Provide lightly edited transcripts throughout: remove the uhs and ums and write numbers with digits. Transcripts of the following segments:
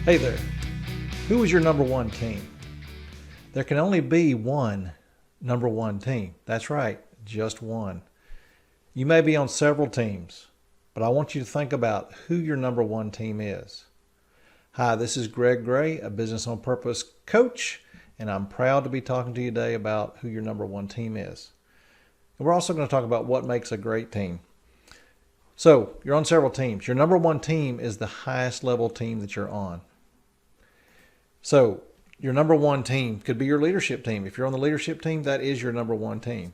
Hey there. Who is your number one team? There can only be one number one team. That's right, just one. You may be on several teams, but I want you to think about who your number one team is. Hi, this is Greg Gray, a Business on Purpose coach, and I'm proud to be talking to you today about who your number one team is. And we're also going to talk about what makes a great team. So, you're on several teams. Your number one team is the highest level team that you're on. So, your number one team could be your leadership team. If you're on the leadership team, that is your number one team.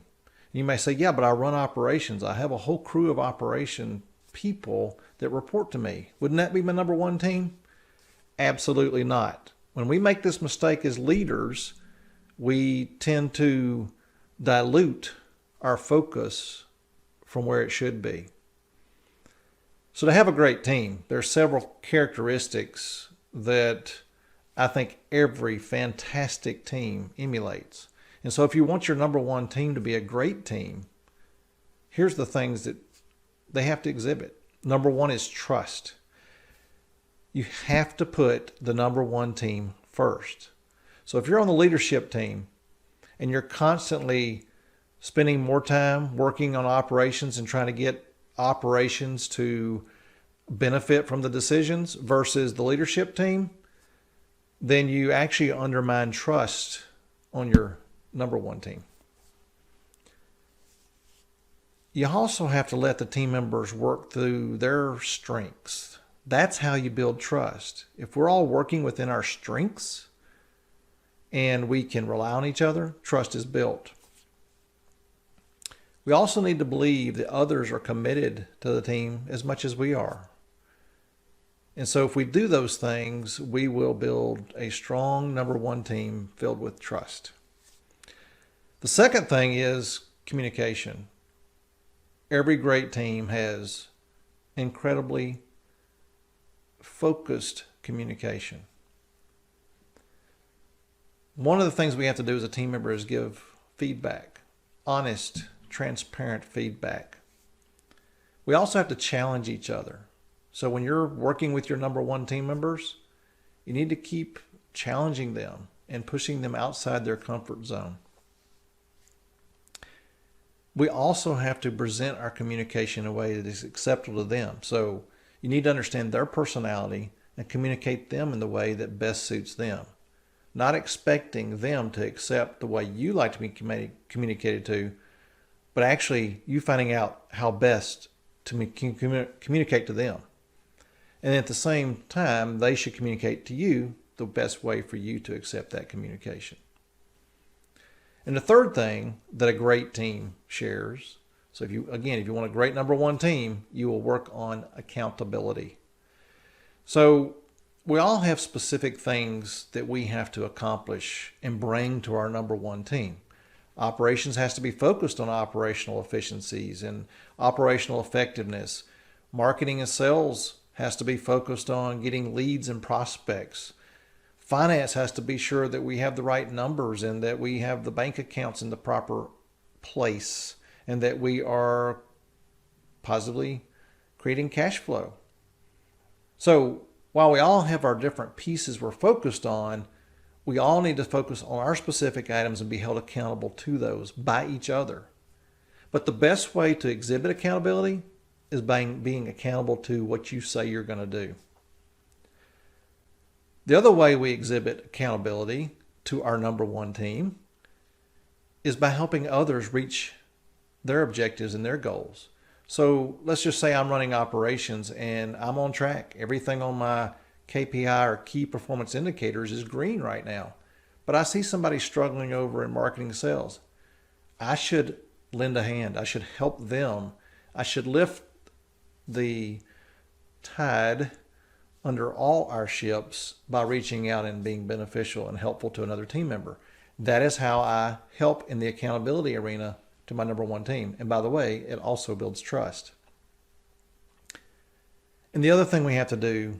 You may say, yeah, but I run operations. I have a whole crew of operation people that report to me. Wouldn't that be my number one team? Absolutely not. When we make this mistake as leaders, we tend to dilute our focus from where it should be. So to have a great team, there are several characteristics that I think every fantastic team emulates. And so if you want your number one team to be a great team, here's the things that they have to exhibit. Number one is trust. You have to put the number one team first. So if you're on the leadership team and you're constantly spending more time working on operations and trying to get operations to benefit from the decisions versus the leadership team, then you actually undermine trust on your number one team. You also have to let the team members work through their strengths. That's how you build trust. If we're all working within our strengths and we can rely on each other, trust is built. We also need to believe that others are committed to the team as much as we are. And so if we do those things, we will build a strong number one team filled with trust. The second thing is communication. Every great team has incredibly focused communication. One of the things we have to do as a team member is give feedback, honest, transparent feedback. We also have to challenge each other. So when you're working with your number one team members, you need to keep challenging them and pushing them outside their comfort zone. We also have to present our communication in a way that is acceptable to them. So you need to understand their personality and communicate them in the way that best suits them. Not expecting them to accept the way you like to be communicated to, but actually you finding out how best to communicate to them. And at the same time, they should communicate to you the best way for you to accept that communication. And the third thing that a great team shares, so if you want a great number one team, you will work on accountability. So we all have specific things that we have to accomplish and bring to our number one team. Operations has to be focused on operational efficiencies and operational effectiveness. Marketing and sales has to be focused on getting leads and prospects. Finance has to be sure that we have the right numbers and that we have the bank accounts in the proper place and that we are positively creating cash flow. So while we all have our different pieces we're focused on, we all need to focus on our specific items and be held accountable to those by each other. But the best way to exhibit accountability is being accountable to what you say you're going to do. The other way we exhibit accountability to our number one team is by helping others reach their objectives and their goals. So let's just say I'm running operations and I'm on track. Everything on my KPI or key performance indicators is green right now. But I see somebody struggling over in marketing sales. I should lend a hand. I should help them. I should lift the tide under all our ships by reaching out and being beneficial and helpful to another team member. That is how I help in the accountability arena to my number one team. And by the way, it also builds trust. And the other thing we have to do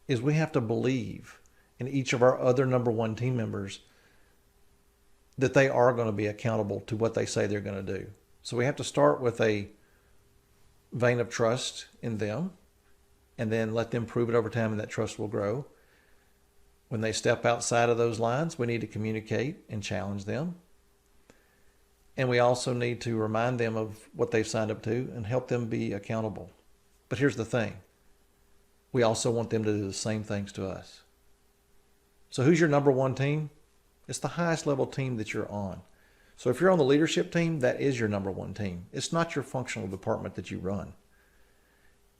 is we have to believe in each of our other number one team members that they are going to be accountable to what they say they're going to do. So we have to start with a vein of trust in them and then let them prove it over time and that trust will grow. When they step outside of those lines, we need to communicate and challenge them. And we also need to remind them of what they've signed up to and help them be accountable. But here's the thing. We also want them to do the same things to us. So who's your number one team? It's the highest level team that you're on. So if you're on the leadership team, that is your number one team. It's not your functional department that you run.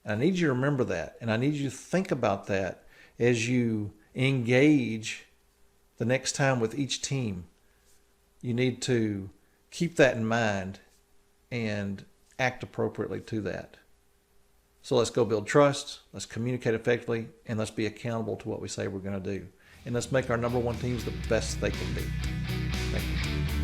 And I need you to remember that. And I need you to think about that as you engage the next time with each team. You need to keep that in mind and act appropriately to that. So let's go build trust, let's communicate effectively, and let's be accountable to what we say we're going to do. And let's make our number one teams the best they can be. Thank you.